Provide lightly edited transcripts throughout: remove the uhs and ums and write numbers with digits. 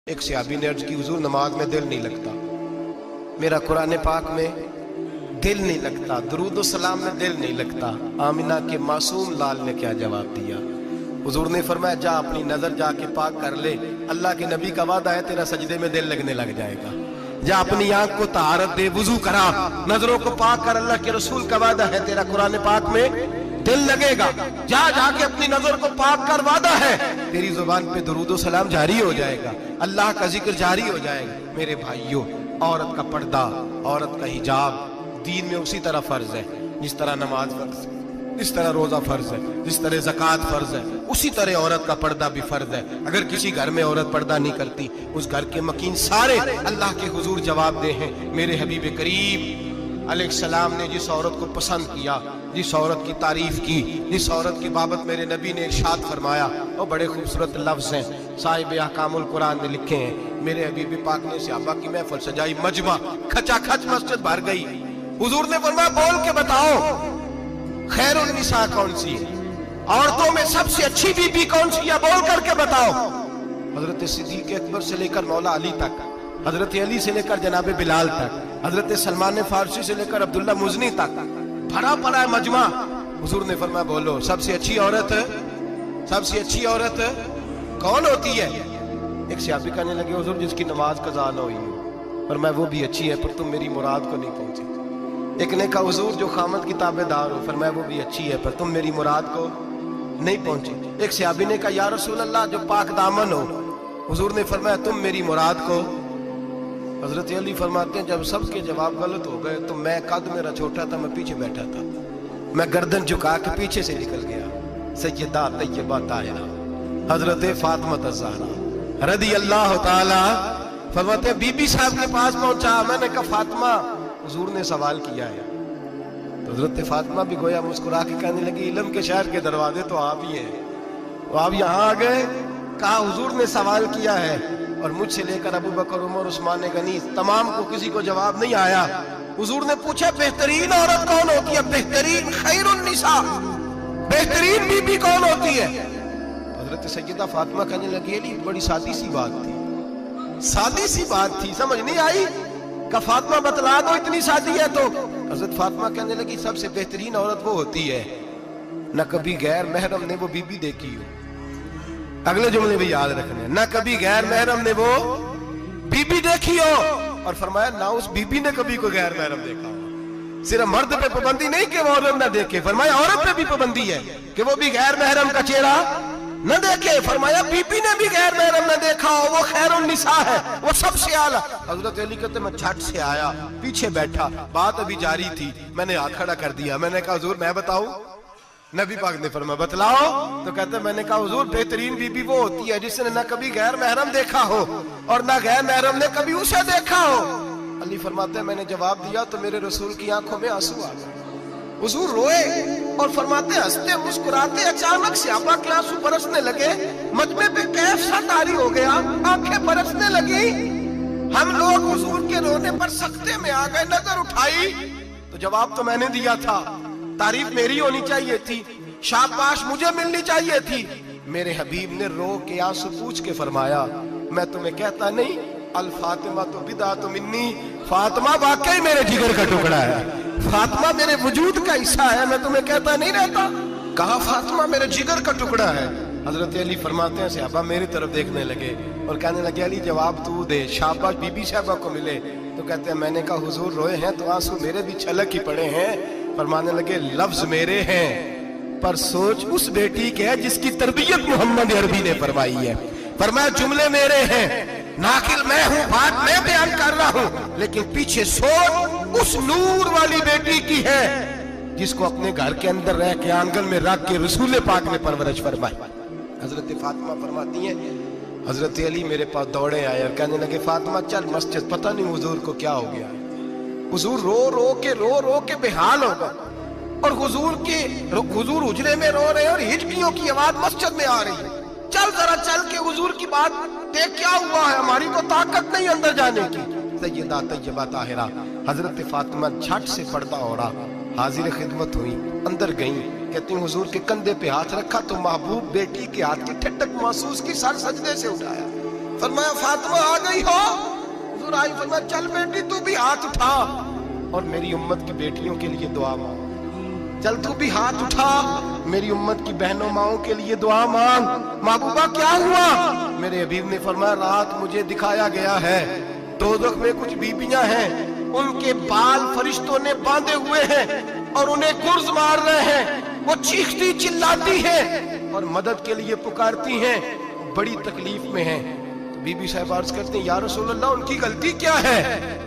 ایک صحابی نے عرض کی حضور نماز میں دل نہیں لگتا، میرا قرآن پاک میں دل نہیں لگتا، درود و سلام میں دل نہیں لگتا۔ آمینہ کے معصوم لال نے کیا جواب دیا؟ حضور نے فرمایا جا اپنی نظر جا کے پاک کر لے، اللہ کے نبی کا وعدہ ہے تیرا سجدے میں دل لگنے لگ جائے گا۔ جا اپنی آنکھ کو طہارت دے، وضو کرا، نظروں کو پاک کر، اللہ کے رسول کا وعدہ ہے تیرا قرآن پاک میں دل لگے گا۔ جا جا کے اپنی نظر کو پاک کر، وعدہ ہے تیری زبان پہ درود و سلام جاری ہو جائے گا، اللہ کا ذکر جاری ہو جائے گا۔ میرے بھائیوں، عورت کا پردہ، عورت کا حجاب دین میں اسی طرح فرض ہے جس طرح نماز فرض ہے، جس طرح روزہ فرض ہے، جس طرح زکوٰۃ فرض ہے، اسی طرح عورت کا پردہ بھی فرض ہے۔ اگر کسی گھر میں عورت پردہ نہیں کرتی، اس گھر کے مکین سارے اللہ کے حضور جواب دے ہیں۔ میرے حبیب کریم علیہ السلام نے جس عورت کو پسند کیا، جس عورت کی تعریف کی، جس عورت کی بابت میرے نبی نے ارشاد فرمایا، وہ بڑے خوبصورت لفظ ہیں، صاحب احکام القرآن نے لکھے ہیں۔ میرے حبیب پاک نے صحابہ کی محفل سجائی، مجمع کھچا کھچ مسجد بھر گئی۔ حضور نے فرمایا بول کے بتاؤ خیر النساء کون سی ہے، عورتوں میں سب سے اچھی بی بی کون سی ہے، بول کر کے بتاؤ۔ حضرت صدیق اکبر سے لے کر مولا علی تک، حضرت علی سے لے کر جناب بلال تک، حضرت سلمان فارسی سے لے کر عبداللہ مزنی تک بھرا پڑا ہے مجمع۔ حضور نے فرمایا بولو سب سے اچھی عورت، سب سے اچھی عورت کون ہوتی ہے؟ ایک صحابی کہنے لگے حضور جس کی نماز قضا نہ ہوئی ہو، فرمایا وہ بھی اچھی ہے پر تم میری مراد کو نہیں پہنچے۔ ایک نے کہا حضور جو خامد کی تابع دار ہو، فرمایا وہ بھی اچھی ہے پر تم میری مراد کو نہیں پہنچے۔ ایک صحابی نے کہا یا رسول اللہ جو پاک دامن ہو، حضور نے فرمایا تم میری مراد کو۔ حضرت علی فرماتے ہیں جب سب کے جواب غلط ہو گئے تو میں قد میرا چھوٹا تھا، میں پیچھے بیٹھا تھا، میں گردن جھکا کے پیچھے سے نکل گیا۔ سیدہ طیبہ طاہرہ حضرت فاطمہ الزہرا رضی اللہ تعالی فرماتے ہیں بی بی صاحب کے پاس پہنچا، میں نے کہا فاطمہ حضور نے سوال کیا ہے۔ تو حضرت فاطمہ بھی گویا مسکرا کے کہنے لگی علم کے شہر کے دروازے تو آپ ہی ہیں، تو آپ یہاں آ گئے۔ کہا حضور نے سوال کیا ہے اور مجھ سے لے کر ابو بکر عمر عثمان غنی تمام کو کسی کو جواب نہیں آیا۔ حضور نے پوچھا بہترین عورت کون ہوتی ہے، بہترین خیر النساء بہترین بی بی کون ہوتی ہے؟ حضرت سیدہ فاطمہ کہنے لگی علی بڑی سادی سی بات تھی، سادی سی بات تھی، سمجھ نہیں آئی؟ کہ فاطمہ بتلا دو اتنی سادی ہے تو۔ حضرت فاطمہ کہنے لگی سب سے بہترین عورت وہ ہوتی ہے نہ کبھی غیر محرم نے وہ بی بی دیکھی ہو۔ اگلے جملے بھی یاد رکھنے، نہ کبھی غیر محرم نے وہ بی بی دیکھی ہو، اور فرمایا نہ اس بی بی نے کبھی کوئی غیر محرم دیکھا ہو۔ صرف مرد پہ پابندی نہیں کہ وہ عورت نہ دیکھے، فرمایا عورت پہ بھی پابندی ہے کہ وہ بھی غیر محرم کا چہرہ نہ دیکھے۔ فرمایا بی بی نے بھی غیر محرم نہ دیکھا ہو، وہ خیر النساء ہے، وہ سب سے اعلیٰ۔ حضرت علی کہتے میں جھٹ سے آیا، پیچھے بیٹھا، بات ابھی جاری تھی، میں نے ہاتھ کھڑا کر دیا، میں نے کہا حضور میں بتاؤں؟ نبی پاک نے فرمایا بتلاؤ۔ تو کہتے میں نے کہا حضور بہترین بی بی وہ ہوتی ہے جس نے نہ کبھی غیر محرم دیکھا ہو اور نہ غیر محرم نے کبھی اسے دیکھا ہو۔ علی فرماتے ہیں میں نے جواب دیا تو میرے رسول کی آنکھوں میں آنسو آ گئے، حضور روئے اور فرماتے ہنستے مسکراتے اچانک صحابہ کے آنسو برسنے لگے، مجمع پہ کیف سا طاری ہو گیا، آنکھیں برسنے لگی۔ ہم لوگ حضور کے رونے پر سکتے میں آ گئے، نظر اٹھائی تو جواب تو میں نے دیا تھا، تعریف میری ہونی چاہیے تھی، شاباش مجھے ملنی چاہیے تھی۔ میرے حبیب نے رو کے آنسو پوچھ کے فرمایا میں تمہیں کہتا نہیں الفاطمہ تو بدعۃ منی، فاطمہ واقعی میرے جگر کا ٹکڑا ہے، فاطمہ میرے وجود کا حصہ ہے، میں تمہیں کہتا نہیں رہتا؟ کہا فاطمہ میرے جگر کا ٹکڑا ہے۔ حضرت علی فرماتے ہیں صحابہ میری طرف دیکھنے لگے اور کہنے لگے علی جواب تو دے، شاباش بی بی صاحبہ کو ملے۔ تو کہتے ہیں میں نے کہا حضور روئے ہیں تو آنسو میرے بھی چھلک ہی پڑے ہیں۔ فرمانے لگے لفظ میرے ہیں پر سوچ اس بیٹی کے ہے جس کی تربیت محمد عربی نے فرمائی ہے۔ فرمایا جملے میرے ہیں، ناقل میں ہوں، بات میں بیان کر رہا ہوں، لیکن پیچھے سوچ اس نور والی بیٹی کی ہے جس کو اپنے گھر کے اندر رہ کے آنگن میں رکھ کے رسول پاک نے پرورش فرمائی۔ حضرت فاطمہ فرماتی ہیں حضرت علی میرے پاس دوڑے آئے اور کہنے لگے فاطمہ چل مسجد، پتہ نہیں حضور کو کیا ہو گیا۔ حضور رو رو کے بحال ہو گئے اور حضور حجرے میں رو رہے ہیں اور ہچکیوں کی آواز مسجد میں آ رہی ہے۔ چل ذرا چل کے حضور کی بات دیکھ کیا ہوا ہے، ہماری تو طاقت نہیں اندر جانے کی۔ سیدہ طیبہ طاہرہ حضرت فاطمہ جھٹ سے پردہ اوڑھا، حاضر خدمت ہوئی، اندر گئیں، کہتی ہیں حضور کے کندھے پہ ہاتھ رکھا تو محبوب بیٹی کے ہاتھ کی ٹھٹک محسوس کی، سر سجدے سے اٹھایا फरमाया फातिमा आ गई हो? हुजूर आई, फरमाया चल बेटी तू भी हाथ उठा और मेरी उम्मत की बेटियों के लिए दुआ मांग। चल तू भी हाथ उठा, मेरी उम्मत की बहनों माओं के लिए दुआ मांग। महबूबा क्या हुआ? मेरे हबीब ने फरमाया रात मुझे दिखाया गया है दोज़ख में कुछ बीबियां हैं, उनके बाल फरिश्तों ने बांधे हुए हैं और उन्हें गुर्ज मार रहे हैं। वो चीखती चिल्लाती हैं और मदद के लिए पुकारती हैं, बड़ी तकलीफ में हैं। तो बीबी साहब अर्ज करती हैं या रसूल अल्लाह उनकी गलती क्या है?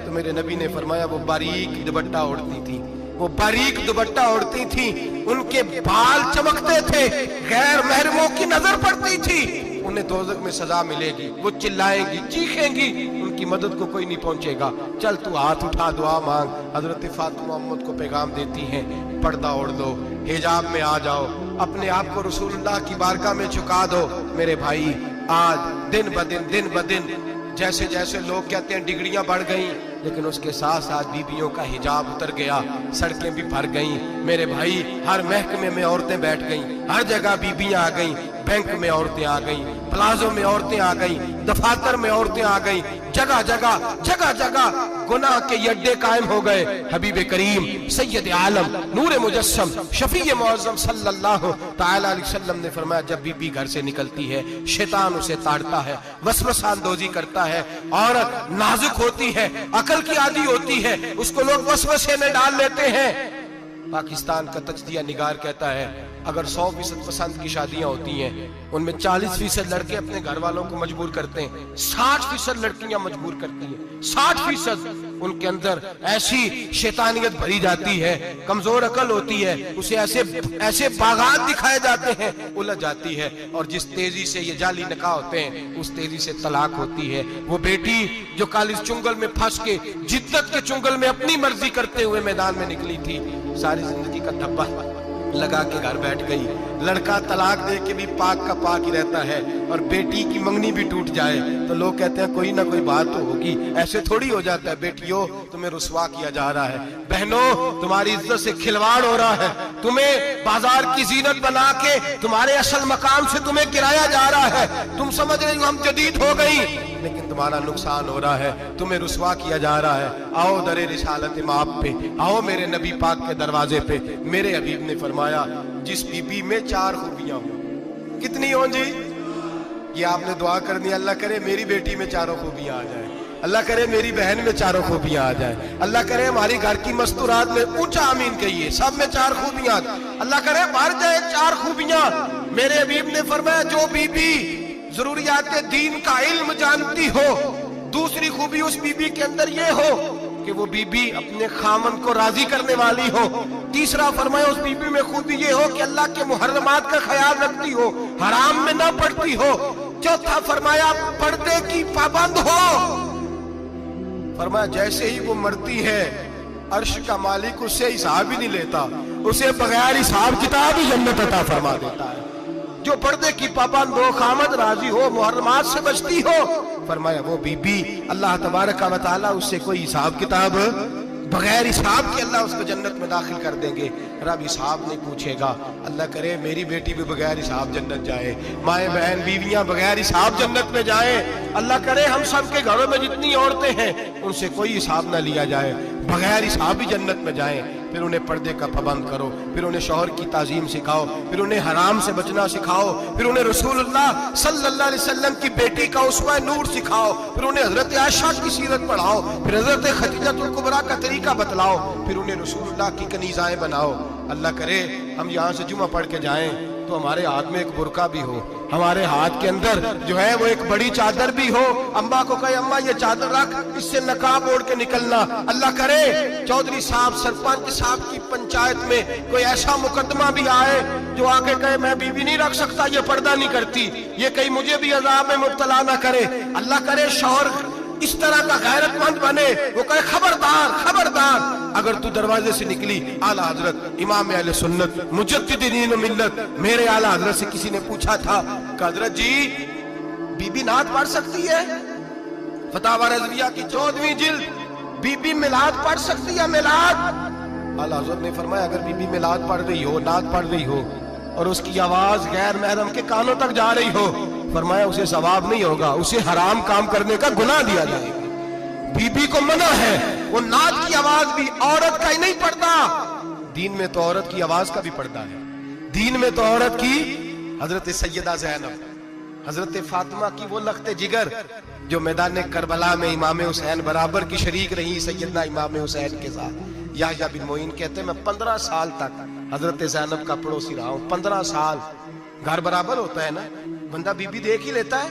तो मेरे नबी ने फरमाया वो बारीक दुपट्टा ओढ़ती थी, वो बारीक दुपट्टा ओढ़ती थी, उनके बाल चमकते थे, गैर महरमों की नजर पड़ती थी, उन्हें दोज़ख में सजा मिलेगी, वो चिल्लाएंगी चीखेंगी, उनकी मदद को कोई नहीं पहुंचेगा। चल तू हाथ उठा दुआ मांग। हजरत फातिमा उम्मत को पैगाम देती हैं, पर्दा ओढ़ लो, हिजाब में आ जाओ, अपने आप को रसूलुल्लाह की बारगाह में झुका दो। मेरे भाई आज दिन ब दिन जैसे जैसे लोग कहते हैं डिग्रियां बढ़ गई, लेकिन उसके साथ साथ बीबियों का हिजाब उतर गया, सड़कें भी भर गईं। मेरे भाई हर महकमे में औरतें बैठ गईं, हर जगह बीबियां आ गईं, बैंक में औरतें आ गईं, प्लाजो में औरतें आ गईं, दफातर में औरतें आ गईं, जगह जगह गुनाह के अड्डे कायम हो गए। हबीब करीम सैयद आलम नूर मुजस्सम शफी मुअज़्ज़म सल्लल्लाहु तआला अलैहि वसल्लम ने फरमाया जब बीबी घर से निकलती है शैतान उसे ताड़ता है, वसवसा अंदोज़ी करता है, औरत नाजुक होती है, अकल की आदी होती है, उसको लोग वसवसे में डाल लेते हैं। पाकिस्तान का तजदिया निगार कहता है अगर 100% पसंद की शादियां होती हैं उनमें 40% लड़के अपने घर वालों को मजबूर करते हैं, 60% लड़कियां मजबूर करती हैं, 60% उनके अंदर ऐसी शैतानियत भरी जाती है, कमजोर अकल होती है, उसे ऐसे बागात दिखाए जाते हैं, उलझ जाती है, और जिस तेजी से ये जाली निकाह होते हैं उस तेजी से तलाक होती है। वो बेटी जो कल इस चुंगल में फंस के जिद्दत के चुंगल में अपनी मर्जी करते हुए मैदान में निकली थी, सारी जिंदगी का धब्बा लगा के घर बैठ गई। लड़का तलाक दे के भी पाक का पाक ही रहता है, और बेटी की मंगनी भी टूट जाए तो लोग कहते हैं कोई ना कोई बात तो होगी, ऐसे थोड़ी हो जाता है। बेटियों तुम्हें रुसवा किया जा रहा है, बहनों तुम्हारी इज्जत से खिलवाड़ हो रहा है, तुम्हें बाजार की जीनत बना के तुम्हारे असल मकाम से तुम्हें गिराया जा रहा है। तुम समझ रही हो हम जदीद हो गई, लेकिन तुम्हारा नुकसान हो रहा है, तुम्हें रुसवा किया जा रहा है। आओ दरे रिसालत माप पे, आओ मेरे नबी पाक के दरवाजे पे। मेरे हबीब ने फरमाया जिस बीबी में 4 खूबियां हो, कितनी हो जी? ये आपने दुआ करनी, अल्लाह करे मेरी बेटी में 4 खूबियां आ जाए, अल्लाह करे मेरी बहन में 4 खूबियां आ जाए, अल्लाह करे हमारी घर की मस्तूरात में, ऊंचा आमीन कहिए, सब में 4 खूबियां, अल्लाह करे भर जाए 4 खूबियां। मेरे हबीब ने फरमाया जो बीबी जरूरियात दीन का इल्म जानती हो, दूसरी खूबी उस बीबी के अंदर ये हो कि वो बीबी अपने खामन को राजी करने वाली हो, तीसरा फरमाया उस बीबी में खूबी ये हो कि अल्लाह के मुहर्रमात का ख्याल रखती हो, हराम में ना पड़ती हो, चौथा फरमाया पर्दे की पाबंद हो। फरमाया जैसे ही वो मरती है अर्श का मालिक उससे हिसाब ही नहीं लेता, उसे बगैर हिसाब किताब ही जन्नत अता फरमा देता है। जो पर्दे की पाबंद हो, खामद राजी हो, मुहर्रमात से बचती हो, फरमाया वो बीबी अल्लाह तबारक व तआला उससे कोई हिसाब किताब बगैर हिसाब के अल्लाह उसको जन्नत में दाखिल कर देंगे। रब हिसाब नहीं पूछेगा। अल्लाह करे मेरी बेटी भी बगैर हिसाब जन्नत जाए, माए बहन बीवियां बगैर हिसाब जन्नत में जाए। अल्लाह करे हम सब के घरों में जितनी औरतें हैं उनसे कोई हिसाब ना लिया जाए, बगैर हिसाब ही जन्नत में जाए। फिर उन्हें पर्दे का पाबंद करो, फिर उन्हें शौहर की ताजीम सिखाओ, फिर उन्हें हराम से बचना सिखाओ, फिर उन्हें रसूलुल्लाह सल्लल्लाहु अलैहि वसल्लम की बेटी का उस्वा नूर सिखाओ, फिर उन्हें हजरत आयशा की सीरत पढ़ाओ, फिर हजरत खदीजतुल कुबरा का तरीका बतलाओ, फिर उन्हें रसूलुल्लाह की कनीज़ाएं बनाओ। अल्लाह करे हम यहाँ से जुमा पढ़ के जाएं तो हमारे हाथ में एक बुरका भी हो, हमारे हाथ के अंदर जो है वो एक बड़ी चादर भी हो। अम्मा को कहे अम्मा ये चादर रख, इससे नकाब ओढ़ के निकलना। अल्लाह करे चौधरी साहब सरपंच साहब की पंचायत में कोई ऐसा मुकदमा भी आए जो आके कहे मैं बीवी नहीं रख सकता, ये पर्दा नहीं करती, ये कहीं मुझे भी अजाब में मुब्तला ना करे। अल्लाह करे शौहर इस तरह का गैरतमंद बने, वो कहे खबरदार खबरदार, अगर तू दरवाजे से निकली आला हजरत इमाम अहले सुन्नत मुजद्दिद दीन मिल्लत मेरे आला हजरत से किसी ने पूछा था कि हजरत जी बीबी नात पढ़ सकती है? फतावा रज़विया की 14वीं जिल्द, बीबी मिलाद पढ़ सकती है? मिलाद आला हजरत ने फरमाया अगर बीबी मिलाद पढ़ रही हो, नात पढ़ रही हो और उसकी आवाज गैर महरम के कानों तक जा रही हो, फरमाया उसे सवाब नहीं होगा, उसे हराम काम करने का गुनाह दिया जाएगा। बीबी को मना है, वो नाद की आवाज भी औरत का ही नहीं पड़ता, दीन में तो औरत की आवाज का भी पड़ता है। दीन में तो औरत की हजरत सैयदा ज़ैनब, हजरत फातिमा की वो लख्ते जिगर जो मैदान करबला में इमाम हुसैन बराबर की शरीक रही सैयदना इमाम हुसैन के साथ। याह्या बिन मोइन कहते मैं 15 साल तक हजरत ज़ैनब का पड़ोसी रहा हूं। 15 साल, घर बराबर होता है ना, बंदा बीबी देख ही लेता है।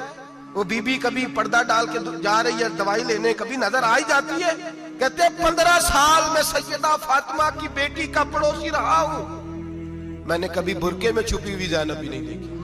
वो बीबी कभी पर्दा डाल के जा रही है दवाई लेने, कभी नजर आ ही जाती है। कहते 15 साल में सैयदा फातिमा की बेटी का पड़ोसी रहा हूं, मैंने कभी बुरके में छुपी हुई ज़ैनब भी नहीं देखी।